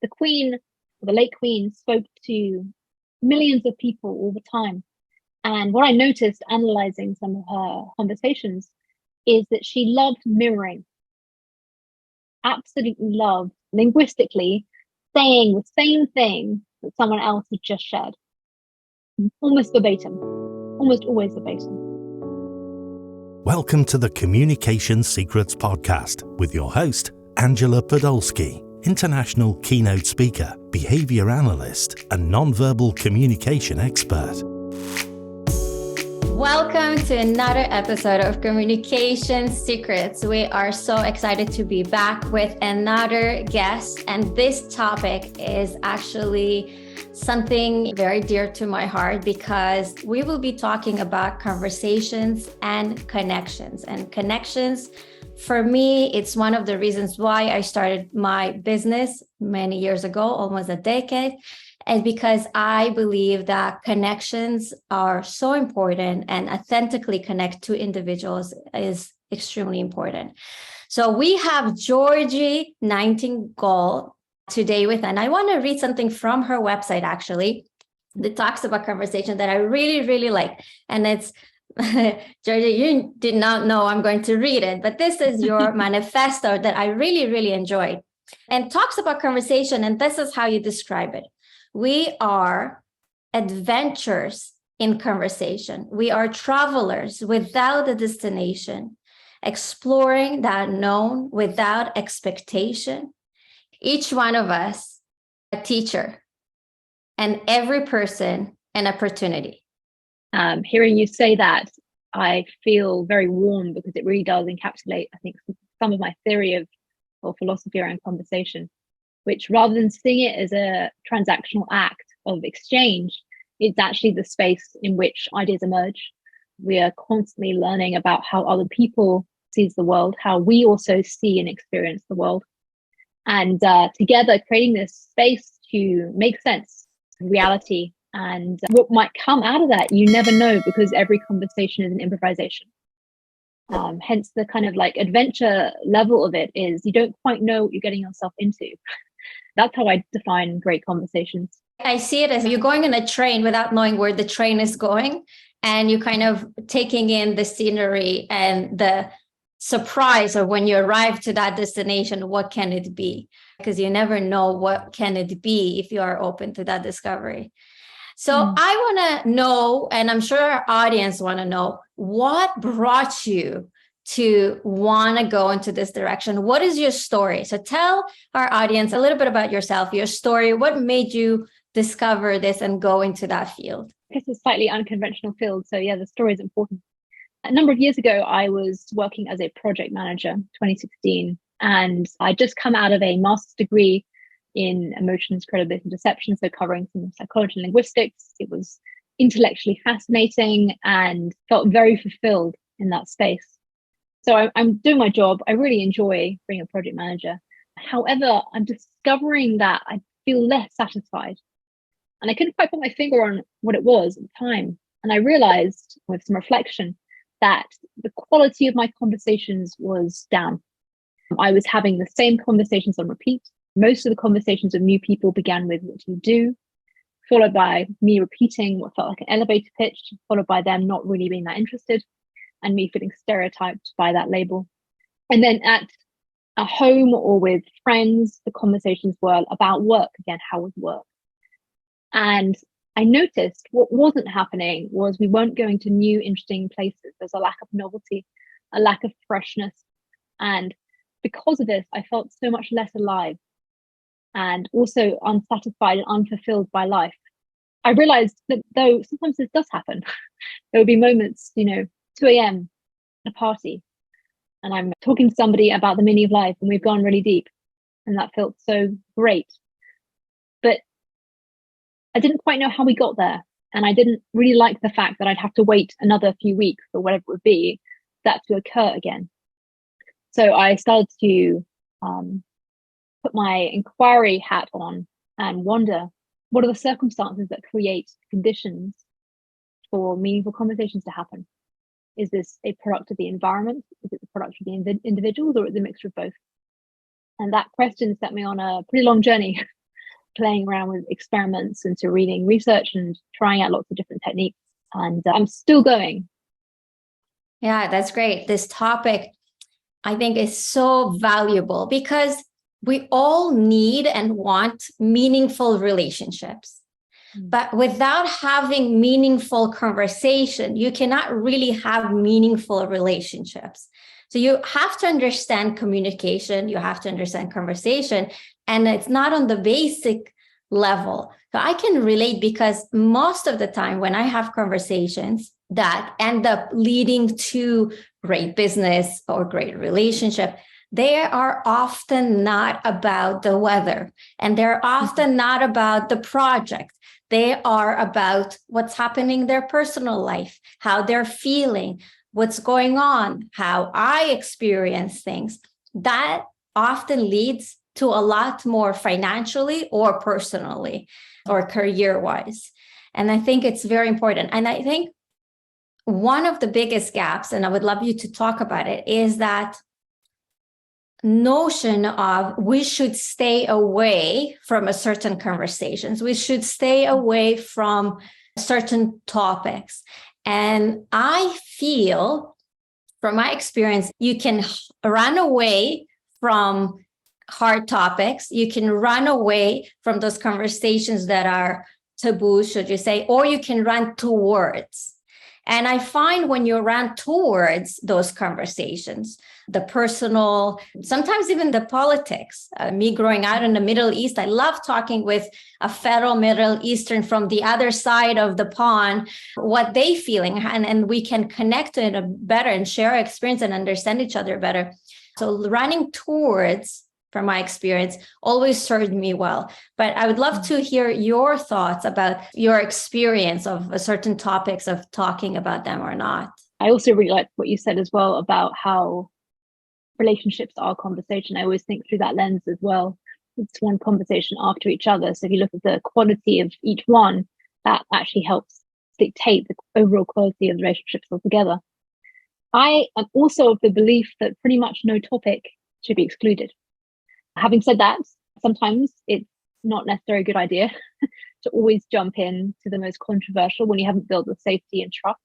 the Queen, the late Queen, spoke to millions of people all the time. And what I noticed analyzing some of her conversations is that she loved mirroring, absolutely loved linguistically saying the same thing that someone else had just shared, almost verbatim, almost always verbatim. Welcome to the Communication Secrets Podcast with your host, Angela Podolsky, international keynote speaker, behavior analyst, and nonverbal communication expert. Welcome to another episode of Communication Secrets. We are so excited to be back with another guest, and this topic is actually something very dear to my heart because we will be talking about conversations and connections. And connections, for me, it's one of the reasons why I started my business many years ago, almost a decade. And because I believe that connections are so important and authentically connect to individuals is extremely important. So we have Georgie Nightingall today with, and I want to read something from her website actually that talks about conversation that I really, really like. And it's, Georgie, you did not know I'm going to read it, but this is your manifesto that I really, really enjoyed and talks about conversation. And this is how you describe it. We are adventurers in conversation. We are travelers without a destination, exploring the unknown without expectation. Each one of us, a teacher, and every person an opportunity. Hearing you say that, I feel very warm because it really does encapsulate, I think, some of my theory of or philosophy around conversation, which rather than seeing it as a transactional act of exchange, it's actually the space in which ideas emerge. We are constantly learning about how other people sees the world, how we also see and experience the world. And together creating this space to make sense of reality and what might come out of that, you never know, because every conversation is an improvisation. Hence the kind of like adventure level of it is you don't quite know what you're getting yourself into. That's how I define great conversations. I see it as you're going on a train without knowing where the train is going, and you're kind of taking in the scenery and the surprise of when you arrive to that destination, what can it be? Because you never know what can it be if you are open to that discovery. So I want to know, and I'm sure our audience want to know, what brought you to want to go into this direction? What is your story? So tell our audience a little bit about yourself, your story. What made you discover this and go into that field? It's a slightly unconventional field. So yeah, the story is important. A number of years ago, I was working as a project manager, 2016, and I'd just come out of a master's degree in emotions, credibility, and deception, so covering some psychology and linguistics. It was intellectually fascinating and felt very fulfilled in that space. So I'm doing my job. I really enjoy being a project manager. However, I'm discovering that I feel less satisfied. And I couldn't quite put my finger on what it was at the time. And I realized with some reflection that the quality of my conversations was down. I was having the same conversations on repeat. Most of the conversations with new people began with "what do you do?" followed by me repeating what felt like an elevator pitch, followed by them not really being that interested, and me feeling stereotyped by that label. And then at a home or with friends, the conversations were about work. Again, how was work? And I noticed what wasn't happening was we weren't going to new, interesting places. There's a lack of novelty, a lack of freshness. And because of this, I felt so much less alive and also unsatisfied and unfulfilled by life. I realized that though sometimes this does happen, there will be moments, 2 a.m. at a party, and I'm talking to somebody about the meaning of life, and we've gone really deep, and that felt so great. But I didn't quite know how we got there, and I didn't really like the fact that I'd have to wait another few weeks or whatever it would be that to occur again. So I started to put my inquiry hat on and wonder, what are the circumstances that create conditions for meaningful conversations to happen? Is this a product of the environment? Is it the product of the individuals, or is it a mixture of both? And that question set me on a pretty long journey playing around with experiments and to reading research and trying out lots of different techniques. And I'm still going. Yeah, that's great. This topic, I think, is so valuable because we all need and want meaningful relationships. But without having meaningful conversation, you cannot really have meaningful relationships. So you have to understand communication, you have to understand conversation, and it's not on the basic level. So I can relate because most of the time when I have conversations that end up leading to great business or great relationship, they are often not about the weather, and they're often not about the project. They are about what's happening in their personal life, how they're feeling, what's going on, how I experience things. That often leads to a lot more financially or personally or career-wise. And I think it's very important. And I think one of the biggest gaps, and I would love you to talk about it, is that notion of we should stay away from a certain conversations. We should stay away from certain topics. And I feel, from my experience, you can run away from hard topics. You can run away from those conversations that are taboo, should you say, or you can run towards. And I find when you run towards those conversations, the personal, sometimes even the politics. Me growing out in the Middle East, I love talking with a fellow Middle Eastern from the other side of the pond, what they feeling, and we can connect to it better and share our experience and understand each other better. So running towards, from my experience, always served me well. But I would love to hear your thoughts about your experience of certain topics, of talking about them or not. I also really like what you said as well about how relationships are conversation. I always think through that lens as well. It's one conversation after each other. So if you look at the quality of each one, that actually helps dictate the overall quality of the relationships altogether. I am also of the belief that pretty much no topic should be excluded. Having said that, sometimes it's not necessarily a good idea to always jump in to the most controversial when you haven't built the safety and trust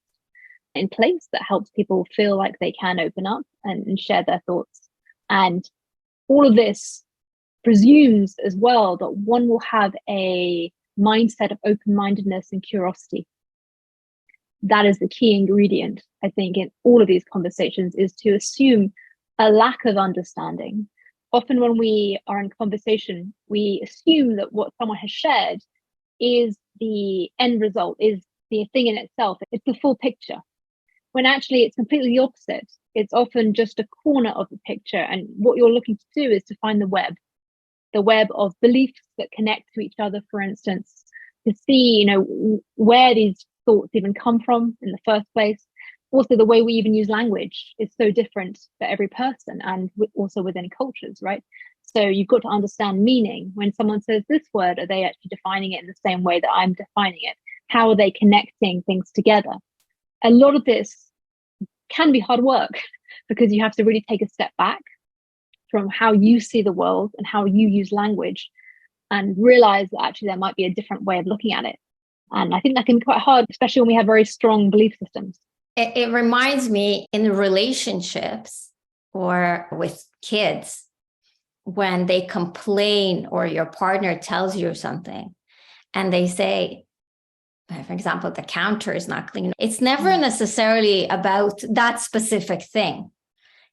in place that helps people feel like they can open up and share their thoughts. And all of this presumes as well that one will have a mindset of open-mindedness and curiosity. That is the key ingredient, I think, in all of these conversations, is to assume a lack of understanding. Often when we are in conversation, we assume that what someone has shared is the end result, is the thing in itself. It's the full picture, when actually it's completely the opposite. It's often just a corner of the picture. And what you're looking to do is to find the web of beliefs that connect to each other, for instance, to see, where these thoughts even come from in the first place. Also, the way we even use language is so different for every person and also within cultures, right? So you've got to understand meaning. When someone says this word, are they actually defining it in the same way that I'm defining it? How are they connecting things together? A lot of this can be hard work because you have to really take a step back from how you see the world and how you use language and realize that actually there might be a different way of looking at it. And I think that can be quite hard, especially when we have very strong belief systems. It reminds me in relationships or with kids, when they complain or your partner tells you something and they say, for example, the counter is not clean. It's never necessarily about that specific thing.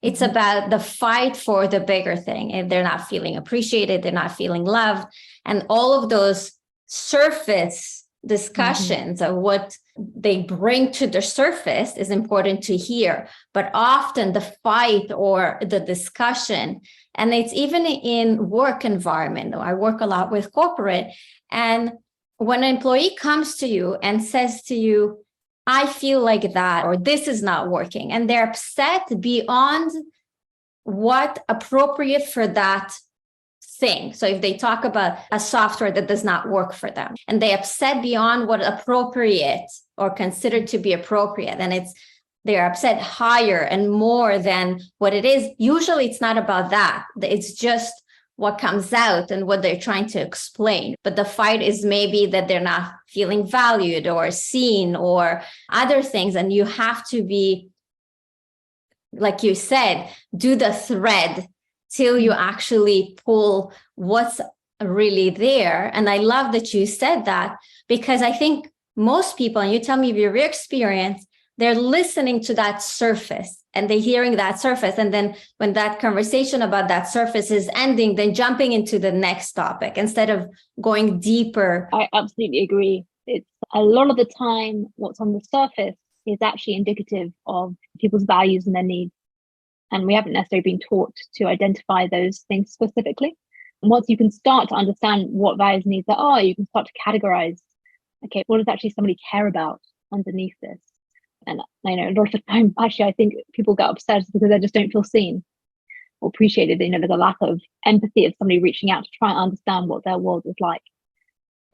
It's about the fight for the bigger thing. If they're not feeling appreciated, they're not feeling loved. And all of those surface discussions of what they bring to the surface is important to hear. But often the fight or the discussion, and it's even in work environment. I work a lot with corporate, and when an employee comes to you and says to you, I feel like that, or this is not working, and they're upset beyond what appropriate for that thing. So if they talk about a software that does not work for them and they upset beyond what appropriate or considered to be appropriate, and they're upset higher and more than what it is. Usually it's not about that. It's just what comes out and what they're trying to explain. But the fight is maybe that they're not feeling valued or seen or other things. And you have to be, like you said, do the thread till you actually pull what's really there. And I love that you said that, because I think most people, and you tell me your experience, they're listening to that surface and they're hearing that surface. And then when that conversation about that surface is ending, then jumping into the next topic instead of going deeper. I absolutely agree. It's a lot of the time what's on the surface is actually indicative of people's values and their needs. And we haven't necessarily been taught to identify those things specifically. And once you can start to understand what values and needs there are, you can start to categorize, okay, what does actually somebody care about underneath this? And I know a lot of the time, actually, I think people get upset because they just don't feel seen or appreciated. You know, there's a lack of empathy of somebody reaching out to try and understand what their world is like.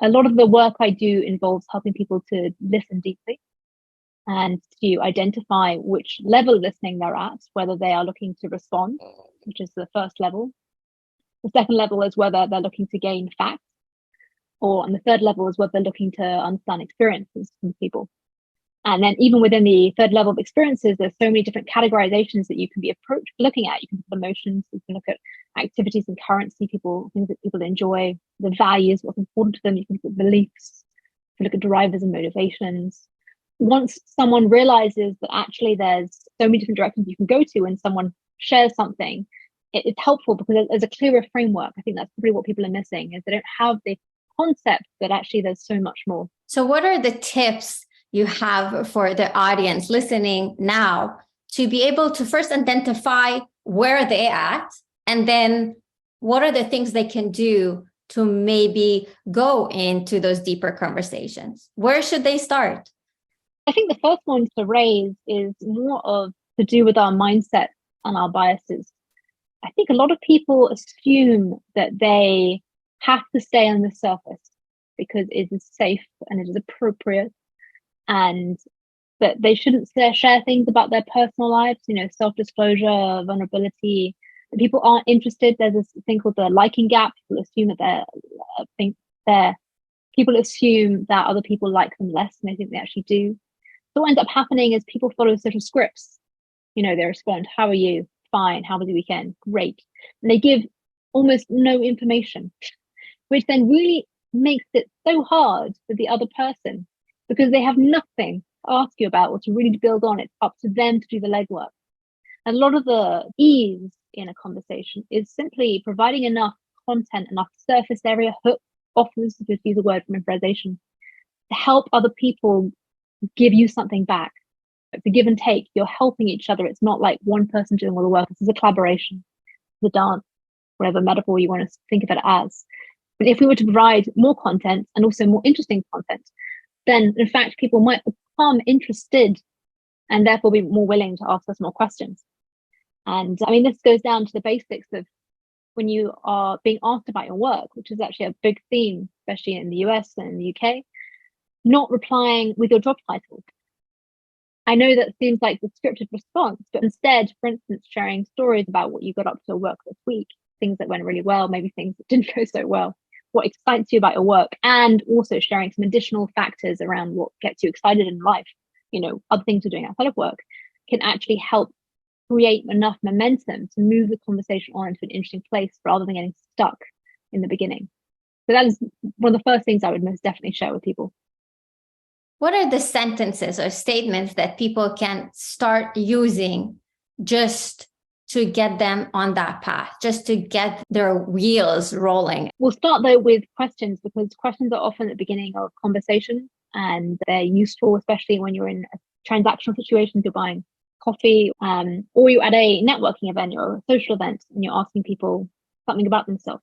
A lot of the work I do involves helping people to listen deeply and to identify which level of listening they're at, whether they are looking to respond, which is the first level. The second level is whether they're looking to gain facts, and the third level is whether they're looking to understand experiences from people. And then even within the third level of experiences, there's so many different categorizations that you can be looking at. You can look at emotions, you can look at activities and currency, things that people enjoy, the values, what's important to them. You can look at beliefs, you can look at drivers and motivations. Once someone realizes that actually there's so many different directions you can go to when someone shares something, it's helpful because there's a clearer framework. I think that's probably what people are missing, is they don't have the concept that actually there's so much more. So what are the tips you have for the audience listening now to be able to first identify where they're at, and then what are the things they can do to maybe go into those deeper conversations? Where should they start? I think the first one to raise is more of to do with our mindset and our biases. I think a lot of people assume that they have to stay on the surface because it is safe and it is appropriate, and that they shouldn't share things about their personal lives, self-disclosure, vulnerability. People aren't interested. There's this thing called the liking gap. People assume that people assume that other people like them less than they think they actually do. So what ends up happening is people follow social scripts. They respond, "How are you? Fine. How was the weekend? Great." And they give almost no information, which then really makes it so hard for the other person because they have nothing to ask you about or to really build on. It's up to them to do the legwork. And a lot of the ease in a conversation is simply providing enough content, enough surface area hook offers, to use a word from improvisation, to help other people give you something back. It's a give and take. You're helping each other. It's not like one person doing all the work. This is a collaboration, the dance, whatever metaphor you want to think of it as. But if we were to provide more content and also more interesting content, then in fact people might become interested and therefore be more willing to ask us more questions. And I mean, this goes down to the basics of when you are being asked about your work, which is actually a big theme, especially in the US and in the UK, not replying with your job title. I know that seems like the scripted response, but instead, for instance, sharing stories about what you got up to at work this week, things that went really well, maybe things that didn't go so well, what excites you about your work, and also sharing some additional factors around what gets you excited in life, other things you're doing outside of work, can actually help create enough momentum to move the conversation on into an interesting place rather than getting stuck in the beginning. So that is one of the first things I would most definitely share with people. What are the sentences or statements that people can start using just to get them on that path, just to get their wheels rolling? We'll start though with questions, because questions are often at the beginning of conversation and they're useful, especially when you're in a transactional situation, you're buying coffee, or you're at a networking event or a social event and you're asking people something about themselves.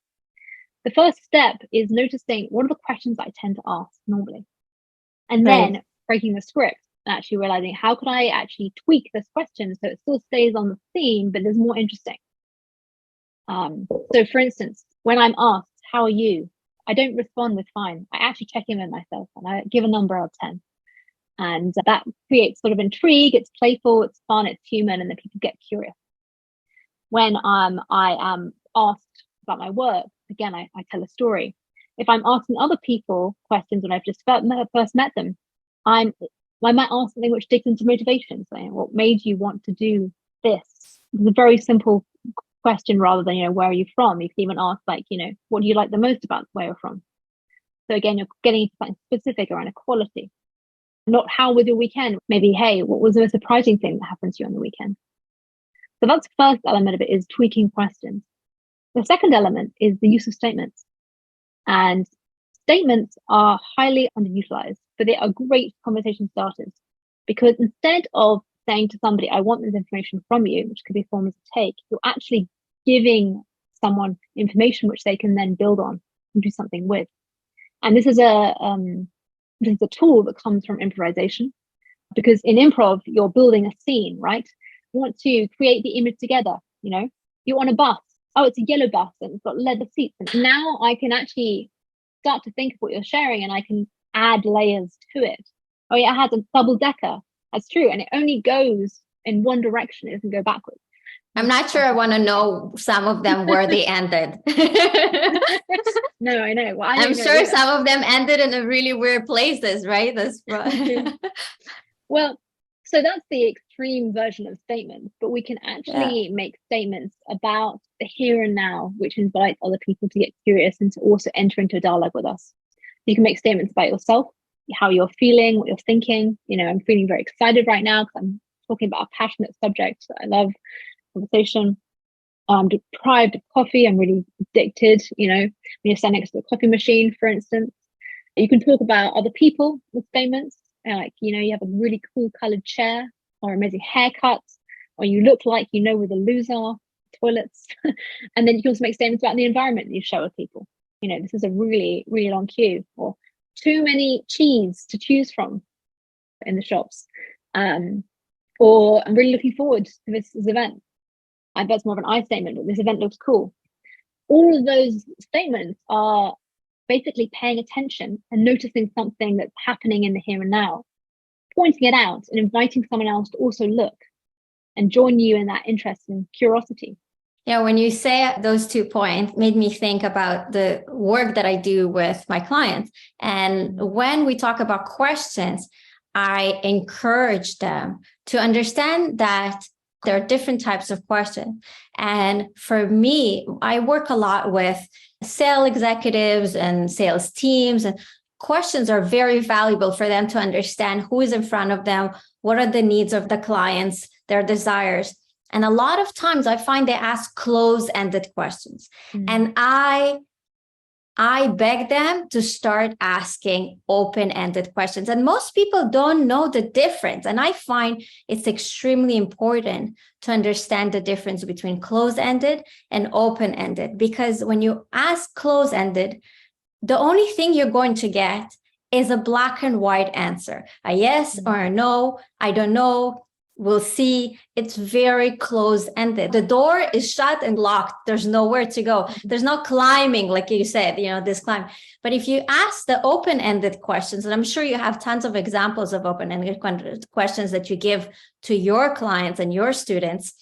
The first step is noticing what are the questions I tend to ask normally. And then breaking the script and actually realizing, how could I actually tweak this question so it still stays on the theme, but is more interesting? So for instance, when I'm asked, "How are you?" I don't respond with "fine." I actually check in with myself and I give a number out of 10. And that creates sort of intrigue. It's playful, it's fun, it's human, and then people get curious. When I am asked about my work, again, I tell a story. If I'm asking other people questions when I've just first met them, I might ask something which digs into motivation, saying, what made you want to do this? It's a very simple question rather than, where are you from? You can even ask, like, what do you like the most about where you're from? So again, you're getting into something specific around a quality. Not how was your weekend? Maybe, hey, what was the most surprising thing that happened to you on the weekend? So that's the first element of it, is tweaking questions. The second element is the use of statements. And statements are highly underutilized, but they are great conversation starters, because instead of saying to somebody, I want this information from you, which could be forms of take, you're actually giving someone information which they can then build on and do something with. And this is a tool that comes from improvisation, because in improv, you're building a scene, right? You want to create the image together. You're on a bus. Oh, it's a yellow bus and it's got leather seats. And now I can actually start to think of what you're sharing, and I can add layers to it. Oh yeah, it has a double decker. That's true. And it only goes in one direction. It doesn't go backwards. I'm not sure I want to know some of them where they ended. No, I know. Well, I'm sure some of them ended in a really weird places, right? That's right. Well, so that's the extreme version of statements, but we can actually make statements about the here and now, which invites other people to get curious and to also enter into a dialogue with us. You can make statements about yourself, how you're feeling, what you're thinking. I'm feeling very excited right now because I'm talking about a passionate subject that I love. Conversation. I'm deprived of coffee. I'm really addicted. When you're standing next to a coffee machine, for instance. You can talk about other people with statements. Like, you have a really cool colored chair, or amazing haircuts, or you look like where the loos are, toilets. And then you can also make statements about the environment that you share with people. This is a really, really long queue, or too many cheese to choose from in the shops. Or I'm really looking forward to this event. I bet it's more of an I statement, but this event looks cool. All of those statements are basically paying attention and noticing something that's happening in the here and now, pointing it out and inviting someone else to also look and join you in that interest and curiosity. Yeah, when you say those 2 points, made me think about the work that I do with my clients. And when we talk about questions, I encourage them to understand that there are different types of questions. And for me, I work a lot with sales executives and sales teams, and questions are very valuable for them to understand who is in front of them, what are the needs of the clients, their desires. And a lot of times I find they ask close-ended questions. And I beg them to start asking open-ended questions. And most people don't know the difference. And I find it's extremely important to understand the difference between close-ended and open-ended, because when you ask close-ended, the only thing you're going to get is a black and white answer, a yes or a no, I don't know, we'll see. It's very close-ended. The door is shut and locked. There's nowhere to go. There's no climbing, like you said, this climb. But if you ask the open-ended questions, and I'm sure you have tons of examples of open-ended questions that you give to your clients and your students,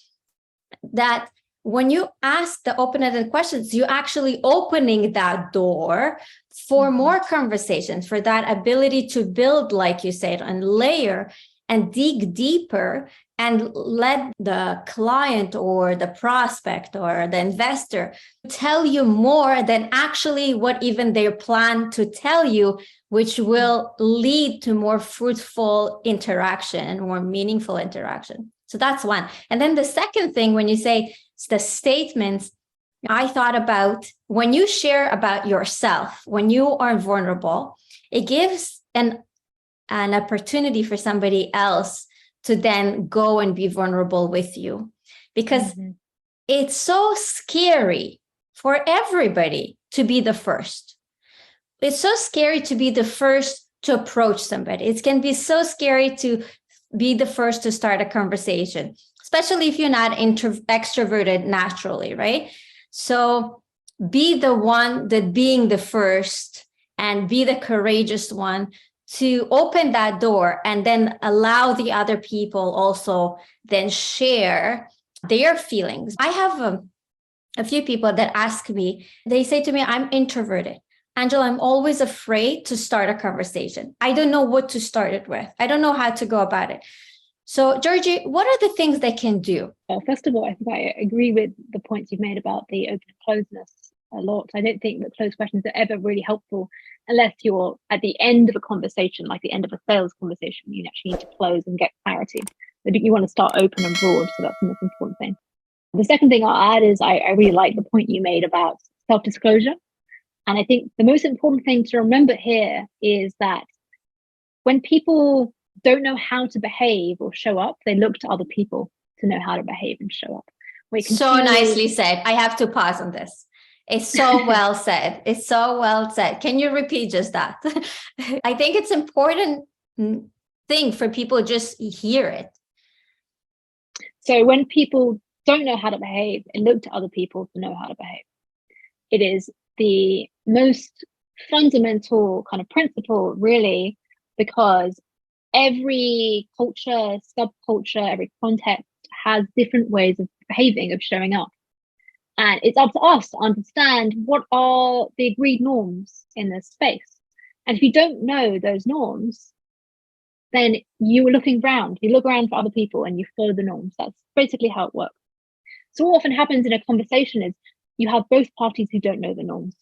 that when you ask the open-ended questions, you're actually opening that door for more conversations, for that ability to build, like you said, and layer and dig deeper and let the client or the prospect or the investor tell you more than actually what even they plan to tell you, which will lead to more fruitful interaction and more meaningful interaction. So that's one. And then the second thing, when you say the statements, I thought about when you share about yourself, when you are vulnerable, it gives an opportunity for somebody else to then go and be vulnerable with you, because it's so scary for everybody to be the first. It's so scary to be the first to approach somebody. It can be so scary to be the first to start a conversation, especially if you're not extroverted naturally, right? So be the one that being the first and be the courageous one to open that door, and then allow the other people also then share their feelings. I have a few people that ask me, they say to me, I'm introverted. Angela, I'm always afraid to start a conversation. I don't know what to start it with. I don't know how to go about it. So, Georgie, what are the things they can do? Well, first of all, I think I agree with the points you've made about the open and closedness a lot. I don't think that closed questions are ever really helpful unless you're at the end of a conversation, like the end of a sales conversation. You actually need to close and get clarity. But you want to start open and broad. So that's the most important thing. The second thing I'll add is I really like the point you made about self-disclosure. And I think the most important thing to remember here is that when people don't know how to behave or show up, they look to other people to know how to behave and show up. So nicely said. I have to pause on this. It's so well said. It's so well said. Can you repeat just that? I think it's important thing for people just hear it. So when people don't know how to behave and look to other people to know how to behave, it is the most fundamental kind of principle, really, because every culture, subculture, every context has different ways of behaving, of showing up. And it's up to us to understand what are the agreed norms in this space. And if you don't know those norms, then you are looking around. You look around for other people and you follow the norms. That's basically how it works. So what often happens in a conversation is you have both parties who don't know the norms.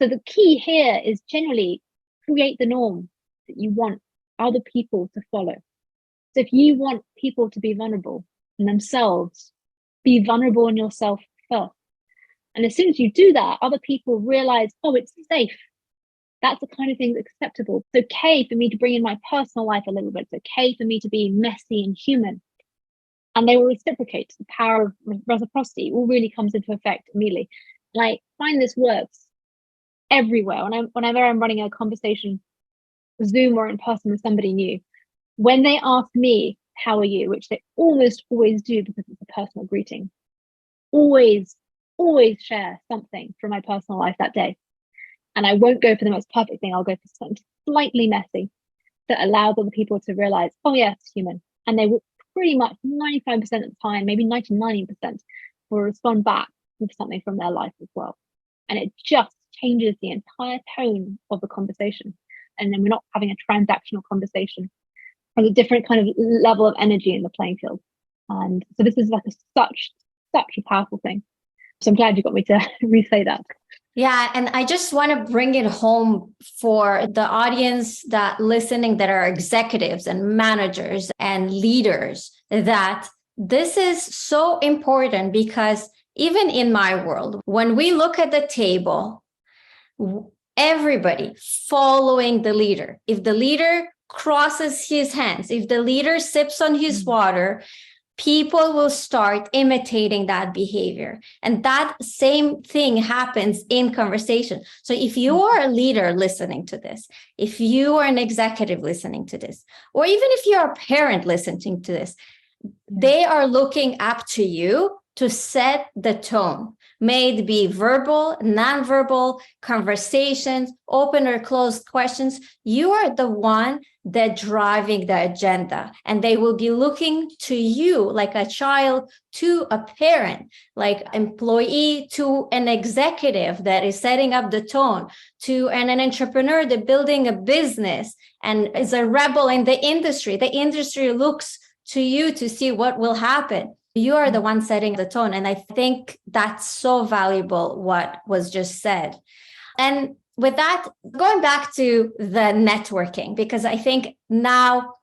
So the key here is generally create the norm that you want other people to follow. So if you want people to be vulnerable in themselves, be vulnerable in yourself first. And as soon as you do that, other people realize, oh, it's safe. That's the kind of thing that's acceptable. It's okay for me to bring in my personal life a little bit. It's okay for me to be messy and human. And they will reciprocate. The power of reciprocity all really comes into effect immediately. And I find this works everywhere. Whenever I'm running a conversation, Zoom or in person with somebody new, when they ask me, how are you, which they almost always do because it's a personal greeting, always share something from my personal life that day. And I won't go for the most perfect thing. I'll go for something slightly messy that allows other people to realize, oh yeah, it's human. And they will pretty much 95% of the time, maybe 99%, will respond back with something from their life as well. And it just changes the entire tone of the conversation. And then we're not having a transactional conversation. There's a different kind of level of energy in the playing field. And so this is like such a powerful thing. So I'm glad you got me to re-say that. Yeah. And I just want to bring it home for the audience that listening that are executives and managers and leaders, that this is so important, because even in my world, when we look at the table, everybody following the leader. If the leader crosses his hands, if the leader sips on his water, people will start imitating that behavior. And that same thing happens in conversation. So if you are a leader listening to this, if you are an executive listening to this, or even if you're a parent listening to this, they are looking up to you to set the tone. May it be verbal, nonverbal, conversations, open or closed questions. You are the one that driving the agenda, and they will be looking to you like a child to a parent, like employee to an executive that is setting up the tone, to an entrepreneur that building a business and is a rebel in the industry. The industry looks to you to see what will happen. You are the one setting the tone. And I think that's so valuable, what was just said. And with that, going back to the networking, because I think now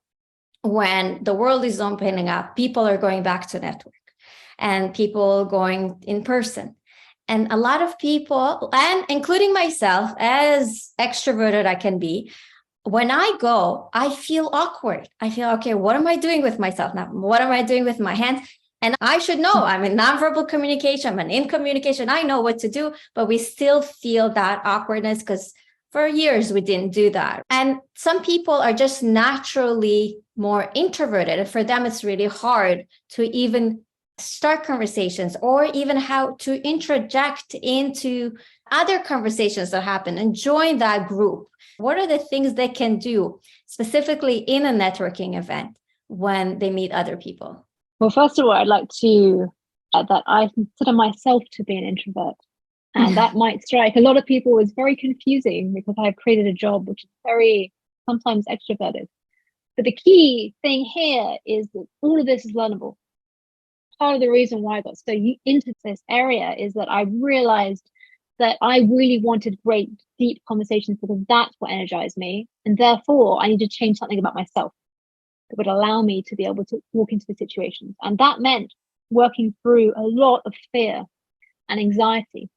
when the world is opening up, people are going back to network and people going in person. And a lot of people, and including myself, as extroverted I can be, when I go, I feel awkward. I feel, okay, what am I doing with myself now? What am I doing with my hands? And I should know, I'm in nonverbal communication, I'm in communication, I know what to do, but we still feel that awkwardness because for years we didn't do that. And some people are just naturally more introverted. And for them, it's really hard to even start conversations or even how to interject into other conversations that happen and join that group. What are the things they can do specifically in a networking event when they meet other people? Well, first of all, I'd like to that I consider myself to be an introvert. And that might strike a lot of people as very confusing because I've created a job which is very sometimes extroverted. But the key thing here is that all of this is learnable. Part of the reason why I got so into this area is that I realized that I really wanted great, deep conversations because that's what energized me. And therefore, I needed to change something about myself that would allow me to be able to walk into the situations. And that meant working through a lot of fear and anxiety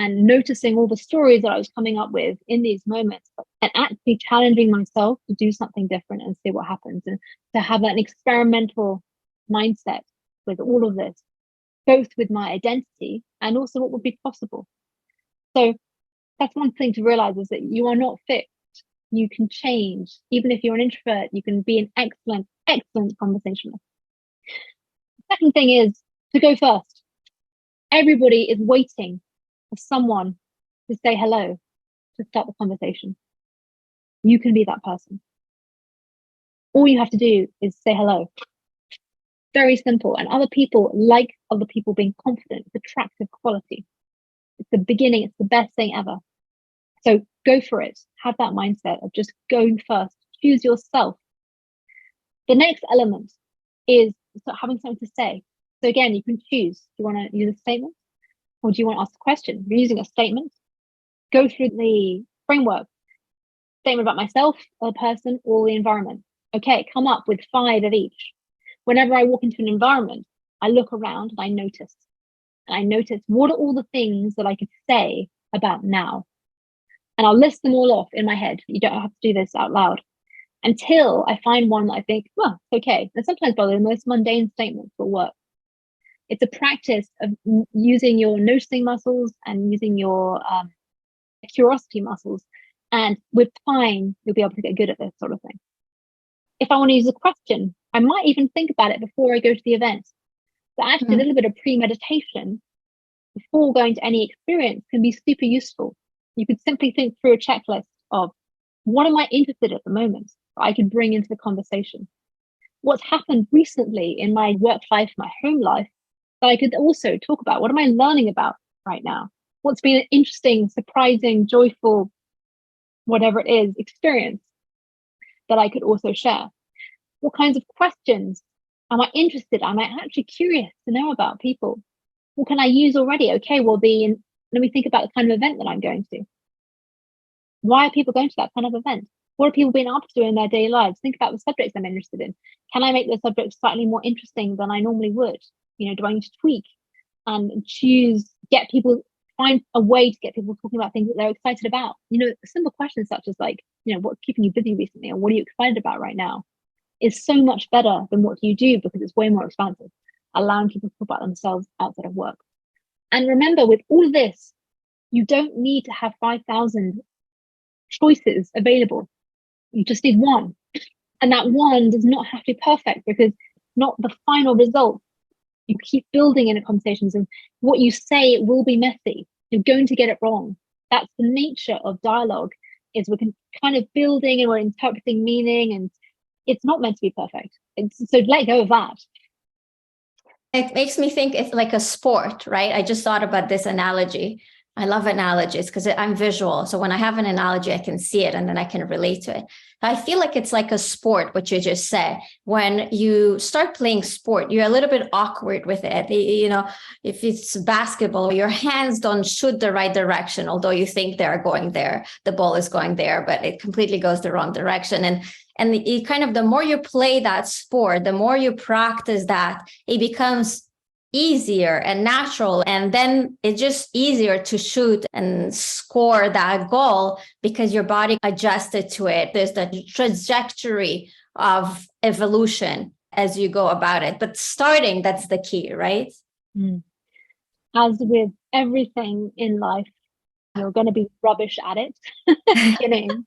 and noticing all the stories that I was coming up with in these moments and actually challenging myself to do something different and see what happens, and to have that experimental mindset with all of this, both with my identity and also what would be possible. So that's one thing to realize, is that you are not fixed. You can change. Even if you're an introvert, you can be an excellent, excellent conversationalist. The second thing is to go first. Everybody is waiting for someone to say hello to start the conversation. You can be that person. All you have to do is say hello. Very simple. And other people like other people being confident. It's attractive quality. It's the beginning. It's the best thing ever. So go for it. Have that mindset of just going first. Choose yourself. The next element is having something to say. So again, you can choose. Do you want to use a statement, or do you want to ask a question? You're using a statement. Go through the framework. Statement about myself, a person, or the environment. Okay, come up with 5 of each. Whenever I walk into an environment, I look around and I notice. And I notice, what are all the things that I could say about now? And I'll list them all off in my head. You don't have to do this out loud until I find one that I think, well, okay. And sometimes, by the way, the most mundane statements will work. It's a practice of using your noticing muscles and using your curiosity muscles. And with time, you'll be able to get good at this sort of thing. If I want to use a question, I might even think about it before I go to the event. So actually, a little bit of premeditation before going to any experience can be super useful. You could simply think through a checklist of, what am I interested in at the moment that I could bring into the conversation? What's happened recently in my work life, my home life, that I could also talk about? What am I learning about right now? What's been an interesting, surprising, joyful, whatever it is, experience that I could also share? What kinds of questions am I interested? Am I actually curious to know about people? What can I use already? Okay, well, let me think about the kind of event that I'm going to. Why are people going to that kind of event? What are people being up to in their daily lives? Think about the subjects I'm interested in. Can I make the subject slightly more interesting than I normally would? Do I need to tweak and choose, find a way to get people talking about things that they're excited about? Simple questions such as what's keeping you busy recently, or what are you excited about right now, is so much better than what you do, because it's way more expansive, allowing people to talk about themselves outside of work. And remember, with all of this, you don't need to have 5,000 choices available. You just need one. And that one does not have to be perfect, because not the final result. You keep building in the conversations, and what you say, it will be messy. You're going to get it wrong. That's the nature of dialogue, is we're kind of building and we're interpreting meaning, and it's not meant to be perfect. So let go of that. It makes me think it's like a sport, right? I just thought about this analogy. I love analogies because I'm visual. So when I have an analogy, I can see it and then I can relate to it. I feel like it's like a sport, what you just said. When you start playing sport, you're a little bit awkward with it. If it's basketball, your hands don't shoot the right direction, although you think they're going there. The ball is going there, but it completely goes the wrong direction. And it kind of, the more you play that sport, the more you practice that, it becomes easier and natural, and then it's just easier to shoot and score that goal because your body adjusted to it. There's the trajectory of evolution as you go about it, but starting, that's the key, right? As with everything in life, you're going to be rubbish at it at the beginning,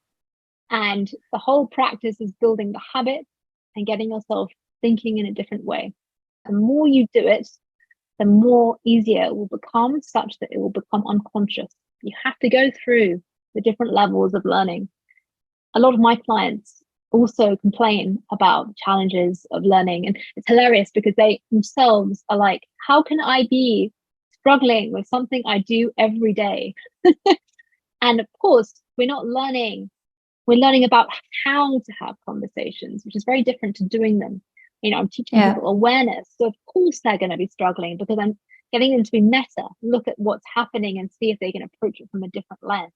and the whole practice is building the habit and getting yourself thinking in a different way. The more you do it, the more easier it will become, such that it will become unconscious. You have to go through the different levels of learning. A lot of my clients also complain about the challenges of learning. And it's hilarious because they themselves are like, how can I be struggling with something I do every day? And of course, we're not learning. We're learning about how to have conversations, which is very different to doing them. I'm teaching people awareness. So of course they're going to be struggling because I'm getting them to be meta, look at what's happening and see if they can approach it from a different lens.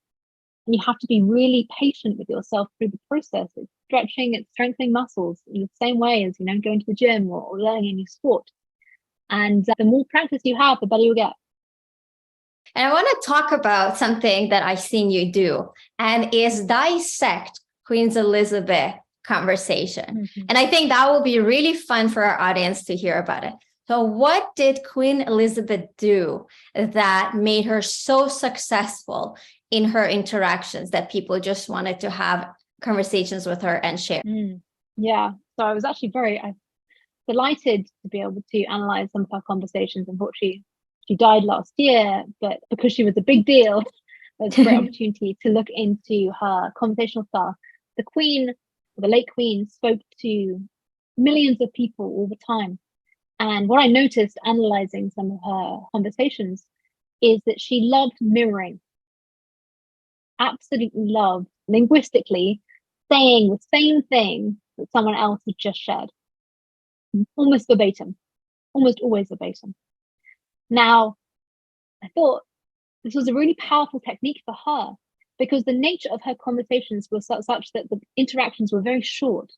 And you have to be really patient with yourself through the process. It's stretching, it's strengthening muscles in the same way as, going to the gym or learning a new sport. And the more practice you have, the better you'll get. And I want to talk about something that I've seen you do, and is dissect Queen Elizabeth conversation. Mm-hmm. And I think that will be really fun for our audience to hear about it. So what did Queen Elizabeth do that made her so successful in her interactions that people just wanted to have conversations with her and share? Yeah. So I was actually very delighted to be able to analyze some of her conversations. Unfortunately, she died last year, but because she was a big deal, there's a great opportunity to look into her conversational style. The Queen, the late Queen, spoke to millions of people all the time. And what I noticed analyzing some of her conversations is that she loved mirroring. Absolutely loved linguistically saying the same thing that someone else had just shared. Almost verbatim, almost always verbatim. Now, I thought this was a really powerful technique for her because the nature of her conversations was such that the interactions were very short.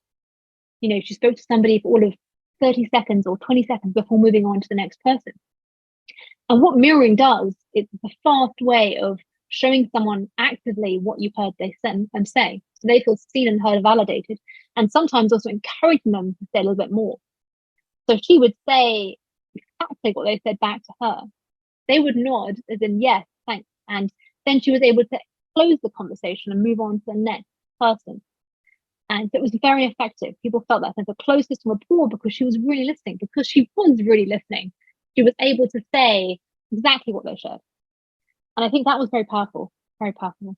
She spoke to somebody for all of 30 seconds or 20 seconds before moving on to the next person. And what mirroring does, it's a fast way of showing someone actively what you've heard they say. So they feel seen and heard and validated, and sometimes also encouraging them to say a little bit more. So she would say exactly what they said back to her. They would nod as in, yes, thanks. And then she was able to close the conversation and move on to the next person. And it was very effective. People felt that sense of closeness and rapport because she was really listening. Because she was really listening, she was able to say exactly what they shared. And I think that was very powerful, very powerful.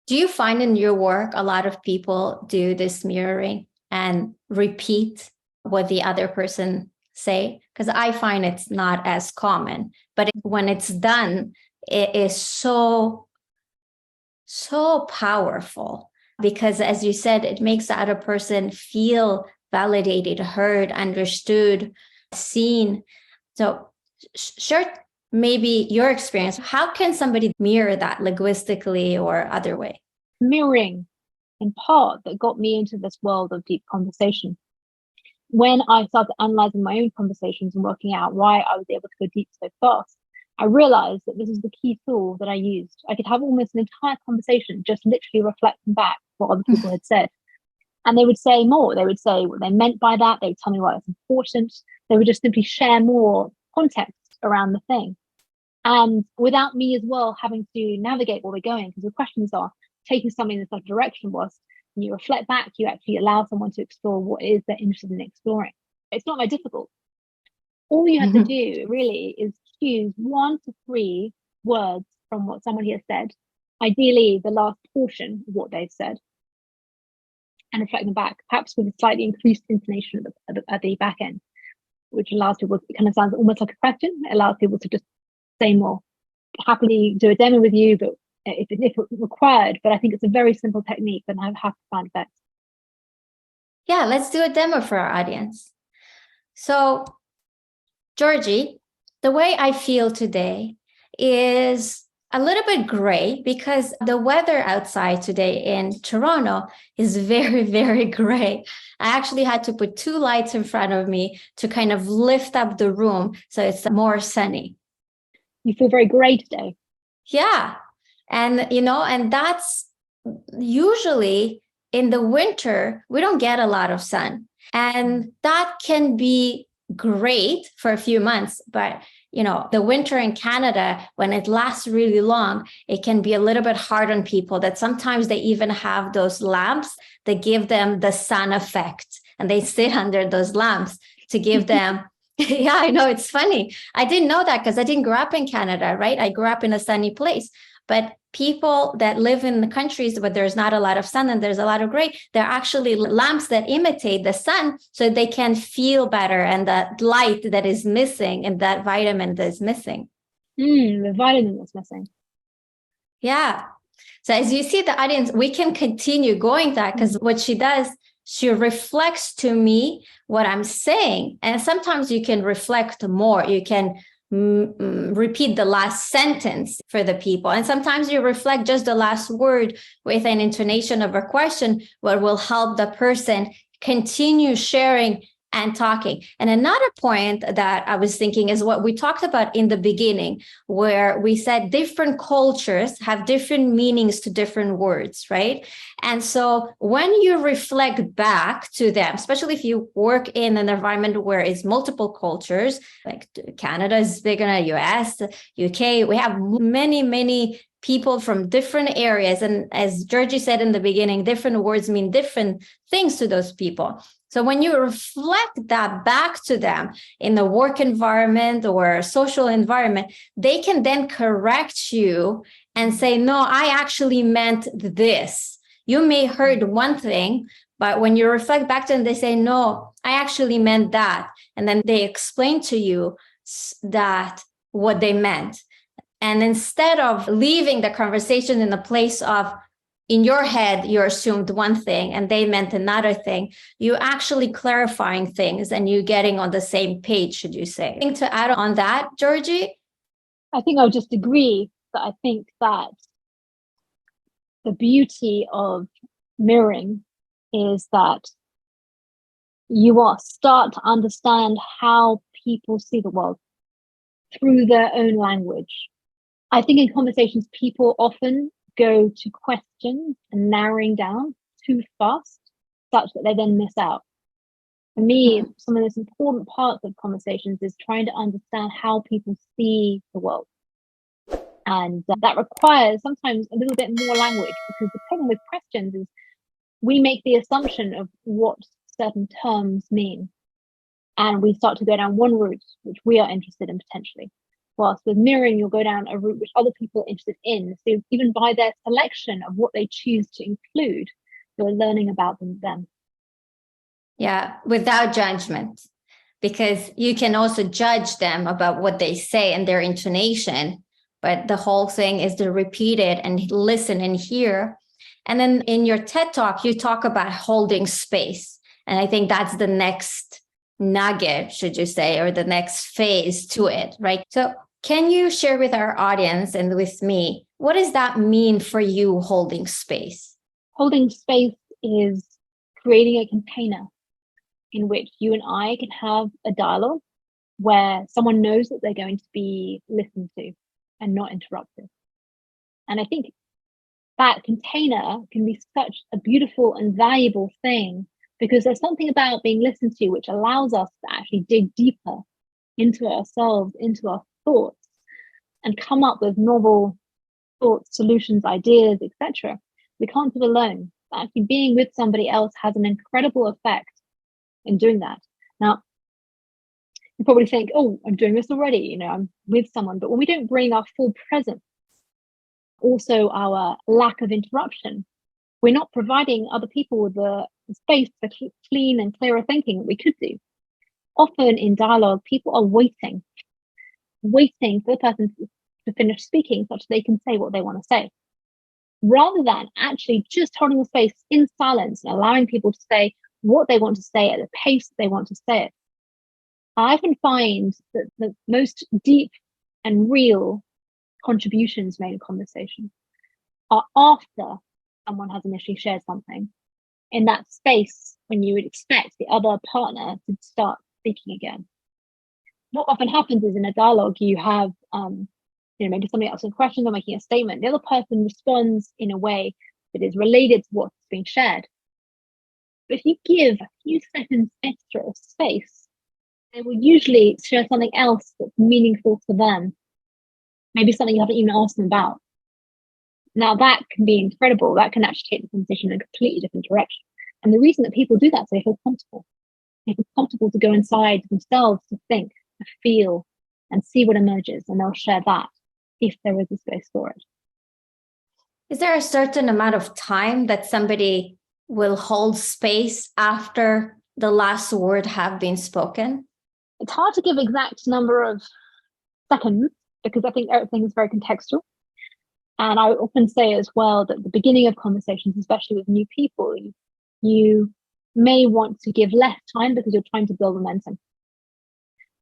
Do you find in your work a lot of people do this mirroring and repeat what the other person say? Because I find it's not as common, but when it's done, it is so powerful because, as you said, it makes the other person feel validated, heard, understood, seen. So share maybe your experience. How can somebody mirror that linguistically or other way? Mirroring, in part, that got me into this world of deep conversation. When I started analyzing my own conversations and working out why I was able to go deep so fast, I realized that this is the key tool that I used. I could have almost an entire conversation just literally reflecting back what other people had said. And they would say more. They would say what they meant by that. They would tell me why it's important. They would just simply share more context around the thing. And without me as well having to navigate where we're going, because the questions are taking something in such a direction was, when you reflect back, you actually allow someone to explore what it is they're interested in exploring. It's not very difficult. All you have to do really is choose 1 to 3 words from what somebody has said, ideally the last portion of what they've said, and reflect them back, perhaps with a slightly increased intonation at the back end, which allows people, it kind of sounds almost like a question. It allows people to just say more. Happily do a demo with you, but if required, but I think it's a very simple technique that I have found effect. Yeah, let's do a demo for our audience. So, Georgie, the way I feel today is a little bit gray because the weather outside today in Toronto is very, very gray. I actually had to put 2 lights in front of me to kind of lift up the room so it's more sunny. You feel very gray today. Yeah. And, and that's usually in the winter, we don't get a lot of sun. And that can be great for a few months. But, the winter in Canada, when it lasts really long, it can be a little bit hard on people that sometimes they even have those lamps that give them the sun effect. And they sit under those lamps to give them. Yeah, I know. It's funny. I didn't know that because I didn't grow up in Canada, right? I grew up in a sunny place. But people that live in the countries where there's not a lot of sun and there's a lot of gray, there are actually lamps that imitate the sun so they can feel better and that light that is missing and that vitamin that is missing. The vitamin that's missing. Yeah. So as you see the audience, we can continue going that because what she does, she reflects to me what I'm saying. And sometimes you can reflect more. You can repeat the last sentence for the people. And sometimes you reflect just the last word with an intonation of a question, what will help the person continue sharing and talking. And another point that I was thinking is what we talked about in the beginning, where we said different cultures have different meanings to different words, right? And so when you reflect back to them, especially if you work in an environment where it's multiple cultures, like Canada is bigger than the US, UK, we have many people from different areas. And as Georgie said in the beginning, different words mean different things to those people. So when you reflect that back to them in the work environment or social environment, they can then correct you and say, no, I actually meant this. You may heard one thing, but when you reflect back to them, they say, no, I actually meant that. And then they explain to you that what they meant. And instead of leaving the conversation in a place of, in your head, you assumed one thing and they meant another thing, you actually clarifying things and you getting on the same page, should you say. Anything to add on that, Georgie? I think I'll just agree that I think that the beauty of mirroring is that you will start to understand how people see the world through their own language. I think in conversations, people often go to questions and narrowing down too fast, such that they then miss out. For me, some of the most important parts of conversations is trying to understand how people see the world. And that requires sometimes a little bit more language, because the problem with questions is we make the assumption of what certain terms mean. And we start to go down one route, which we are interested in potentially. Whilst with mirroring, you'll go down a route which other people are interested in. So even by their selection of what they choose to include, you're learning about them. Yeah, without judgment, because you can also judge them about what they say and their intonation. But the whole thing is to repeat it and listen and hear. And then in your TED Talk, you talk about holding space. And I think that's the next nugget, should you say, or the next phase to it, right? So can you share with our audience and with me, what does that mean for you, holding space? Holding space is creating a container in which you and I can have a dialogue where someone knows that they're going to be listened to and not interrupted. And I think that container can be such a beautiful and valuable thing, because there's something about being listened to which allows us to actually dig deeper into ourselves, into our thoughts, and come up with novel thoughts, solutions, ideas, etc. We can't do it alone. Actually, being with somebody else has an incredible effect in doing that. Now, you probably think, oh, I'm doing this already, I'm with someone. But when we don't bring our full presence, also our lack of interruption, we're not providing other people with the space for clean and clearer thinking that we could do. Often in dialogue, people are waiting for the person to finish speaking such that they can say what they want to say, rather than actually just holding the space in silence and allowing people to say what they want to say at the pace that they want to say it. I often find that the most deep and real contributions made in conversation are after someone has initially shared something, in that space when you would expect the other partner to start speaking again. What often happens is in a dialogue, you have maybe somebody asking a question or making a statement. The other person responds in a way that is related to what's being shared. But if you give a few seconds extra of space, they will usually share something else that's meaningful to them. Maybe something you haven't even asked them about. Now that can be incredible. That can actually take the conversation in a completely different direction. And the reason that people do that is they feel comfortable. They feel comfortable to go inside themselves, to think, to feel, and see what emerges. And they'll share that if there is a space for it. Is there a certain amount of time that somebody will hold space after the last word have been spoken? It's hard to give exact number of seconds because I think everything is very contextual. And I often say as well that the beginning of conversations, especially with new people, you may want to give less time because you're trying to build momentum.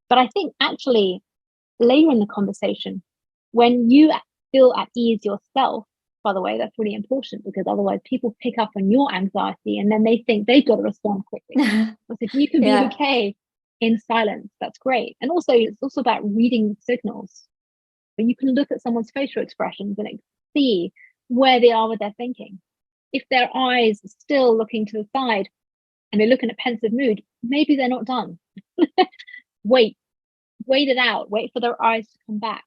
But I think actually later in the conversation, when you feel at ease yourself, by the way, that's really important because otherwise people pick up on your anxiety and then they think they've got to respond quickly. But if you can be okay in silence, that's great. And also, it's also about reading signals. And you can look at someone's facial expressions and see where they are with their thinking. If their eyes are still looking to the side and they look in a pensive mood, maybe they're not done. Wait it out. Wait for their eyes to come back.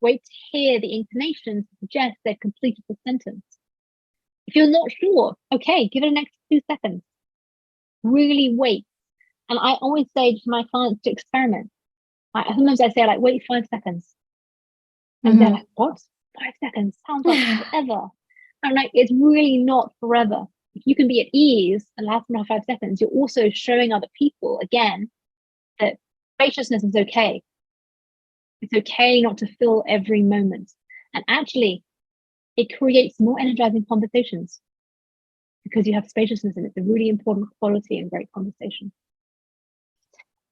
Wait to hear the intonation to suggest they've completed the sentence. If you're not sure, okay, give it an extra 2 seconds. Really wait. And I always say to my clients to experiment. Sometimes I say, like, wait 5 seconds. And they're like, what? 5 seconds? Sounds like forever. I'm like, it's really not forever. If you can be at ease and last another 5 seconds, you're also showing other people, again, that spaciousness is okay. It's okay not to fill every moment. And actually, it creates more energizing conversations because you have spaciousness, and it's a really important quality in great conversation.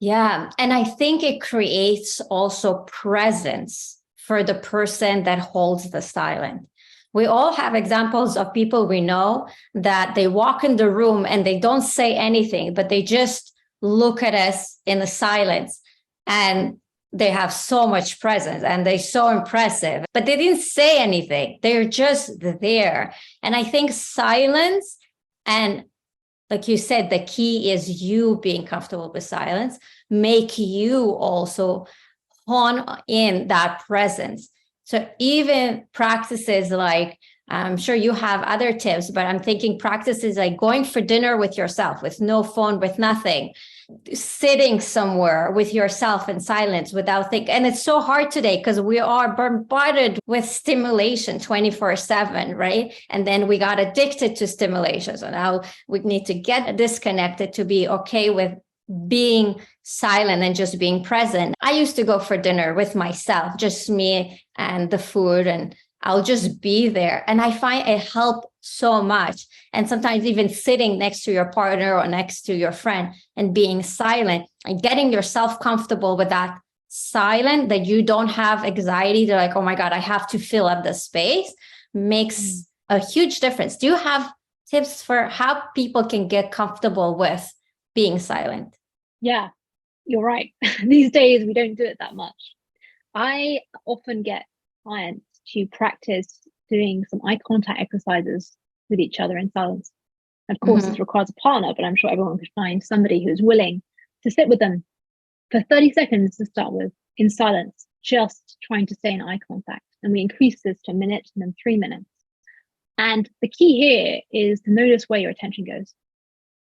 Yeah. And I think it creates also presence for the person that holds the silent. We all have examples of people we know that they walk in the room and they don't say anything, but they just look at us in the silence, and they have so much presence and they're so impressive, but they didn't say anything. They're just there. And I think silence, and like you said, the key is you being comfortable with silence, make you also hone in that presence. So even practices like, I'm sure you have other tips, but I'm thinking practices like going for dinner with yourself, with no phone, with nothing, sitting somewhere with yourself in silence without thinking. And it's so hard today because we are bombarded with stimulation 24/7, right? And then we got addicted to stimulation. So now we need to get disconnected to be okay with being silent and just being present. I used to go for dinner with myself, just me and the food, and I'll just be there. And I find it helped so much. And sometimes even sitting next to your partner or next to your friend and being silent and getting yourself comfortable with that silent, that you don't have anxiety. They're like, oh my God, I have to fill up the space, makes a huge difference. Do you have tips for how people can get comfortable with being silent? Yeah, you're right. These days, we don't do it that much. I often get clients to practice doing some eye contact exercises with each other in silence. Of course, this requires a partner, but I'm sure everyone could find somebody who's willing to sit with them for 30 seconds to start with in silence, just trying to stay in eye contact. And we increase this to a minute and then 3 minutes. And the key here is to notice where your attention goes.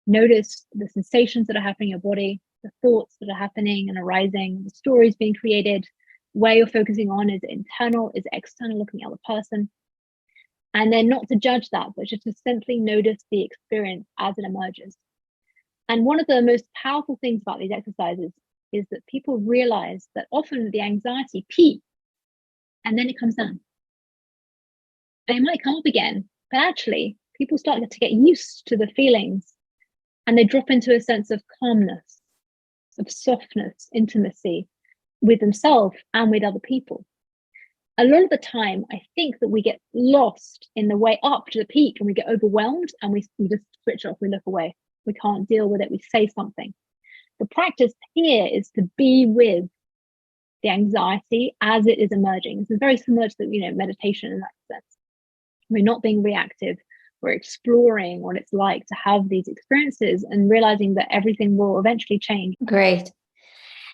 Notice the sensations that are happening in your body, the thoughts that are happening and arising, the stories being created, where you're focusing on. Is it internal? Is it external, looking at the person? And then not to judge that, but just to simply notice the experience as it emerges. And one of the most powerful things about these exercises is that people realize that often the anxiety peaks and then it comes down. They might come up again, but actually people start to get used to the feelings and they drop into a sense of calmness, of softness, intimacy with themselves and with other people. A lot of the time, I think that we get lost in the way up to the peak and we get overwhelmed and we just switch off, we look away. We can't deal with it, we say something. The practice here is to be with the anxiety as it is emerging. This is very similar to meditation in that sense. We're not being reactive. We're exploring what it's like to have these experiences and realizing that everything will eventually change. Great.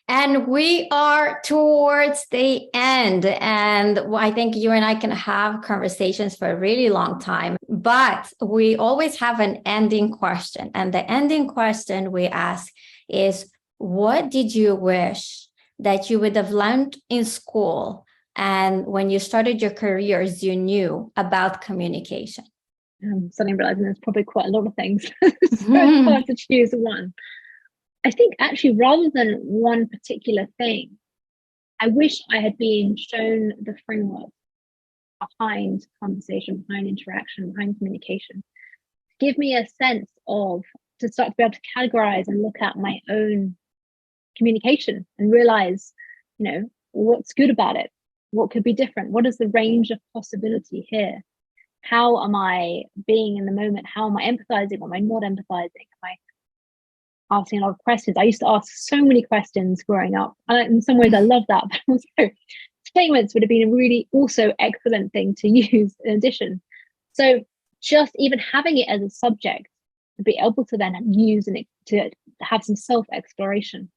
And we are towards the end. And I think you and I can have conversations for a really long time, but we always have an ending question. And the ending question we ask is, what did you wish that you would have learned in school and when you started your careers, you knew about communication? Suddenly realizing there's probably quite a lot of things. It's so hard to choose one. I think actually, rather than one particular thing, I wish I had been shown the framework behind conversation, behind interaction, behind communication. Give me a sense of, to start to be able to categorize and look at my own communication and realize, what's good about it? What could be different? What is the range of possibility here? How am I being in the moment? How am I empathizing? Am I not empathizing? Am I asking a lot of questions? I used to ask so many questions growing up. And in some ways I love that, but also statements would have been a really also excellent thing to use in addition. So just even having it as a subject to be able to then use and to have some self-exploration,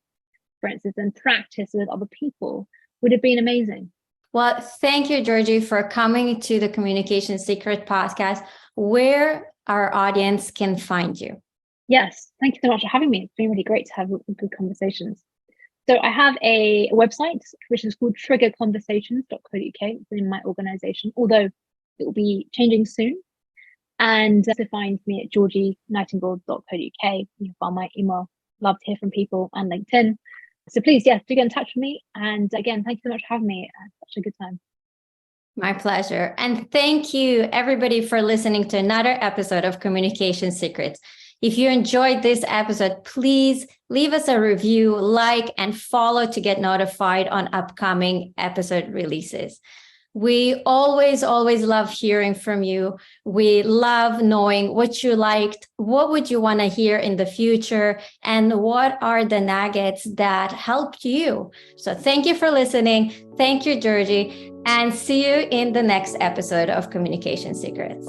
for instance, and practice with other people would have been amazing. Well, thank you, Georgie, for coming to the Communication Secret podcast, where our audience can find you. Yes, thank you so much for having me. It's been really great to have good conversations. So I have a website, which is called triggerconversations.co.uk. It's in my organization, although it will be changing soon. And to find me at georgienightingale.co.uk. You can find my email. Love to hear from people, and LinkedIn. So please, do get in touch with me. And again, thank you so much for having me. Such a good time. My pleasure. And thank you, everybody, for listening to another episode of Communication Secrets. If you enjoyed this episode, please leave us a review, like, and follow to get notified on upcoming episode releases. We always love hearing from you. We love knowing what you liked, what would you want to hear in the future, and what are the nuggets that helped you. So thank you for listening. Thank you, Georgie, and see you in the next episode of Communication Secrets.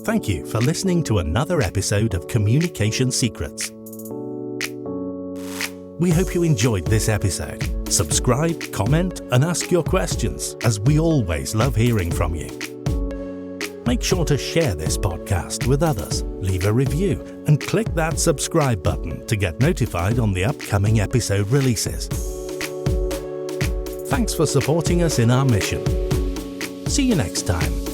Thank you for listening to another episode of Communication Secrets. We hope you enjoyed this episode. Subscribe, comment, and ask your questions, as we always love hearing from you. Make sure to share this podcast with others, leave a review, and click that subscribe button to get notified on the upcoming episode releases. Thanks for supporting us in our mission. See you next time.